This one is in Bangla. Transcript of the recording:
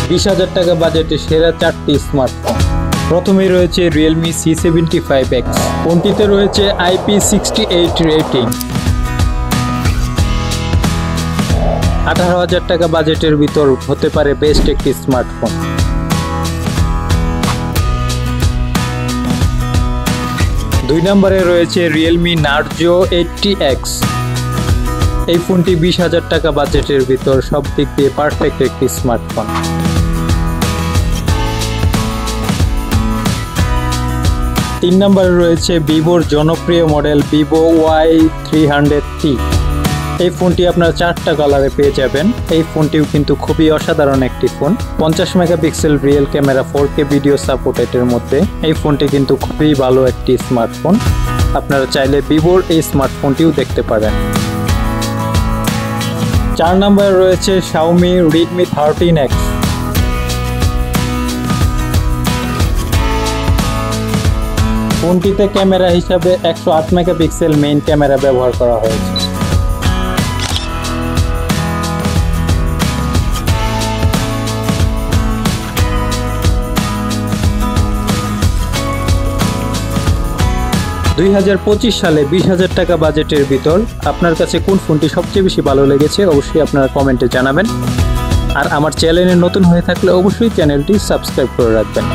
20,000 টাকা বাজেটে সেরা 4টি স্মার্টফোন। প্রথমেই রয়েছে Realme C75X। ফোনটিতে রয়েছে IP68 রেটিং। 18,000 টাকা বাজেটের ভিতর হতে পারে বেস্ট একটি স্মার্টফোন। দুই নম্বরে রয়েছে Realme Narzo 80X। এই ফোনটি 20,000 টাকা বাজেটের ভিতর সব দিক দিয়ে পারফেক্ট একটি স্মার্টফোন। তিন নম্বরে রয়েছে Vivoর জনপ্রিয় মডেল Vivo Y300T। এই ফোনটি আপনারা 4টা কালারে পেয়ে যাবেন। এই ফোনটিও কিন্তু খুবই অসাধারণ একটি phone. 50 megapixel real camera, 4K video সাপোর্টের মধ্যে এই ফোনটি কিন্তু খুবই ভালো একটি স্মার্টফোন। আপনারা চাইলে Vivoর এই স্মার্টফোনটিও দেখতে পারেন। 4 নম্বরে রয়েছে Xiaomi Redmi 13X। ফোনটিতে ক্যামেরা হিসাবে 108 মেগাপিক্সেল মেইন ক্যামেরা ব্যবহার করা হয়েছে। সালে 20,000 টাকা বাজেটের ভিতর আপনার কাছে কোন ফোনটি সবচেয়ে বেশি ভালো লেগেছে অবশ্যই আপনারা কমেন্টে জানাবেন। আর আমার চ্যানেলে নতুন হয়ে থাকলে অবশ্যই চ্যানেলটি সাবস্ক্রাইব করে রাখবেন।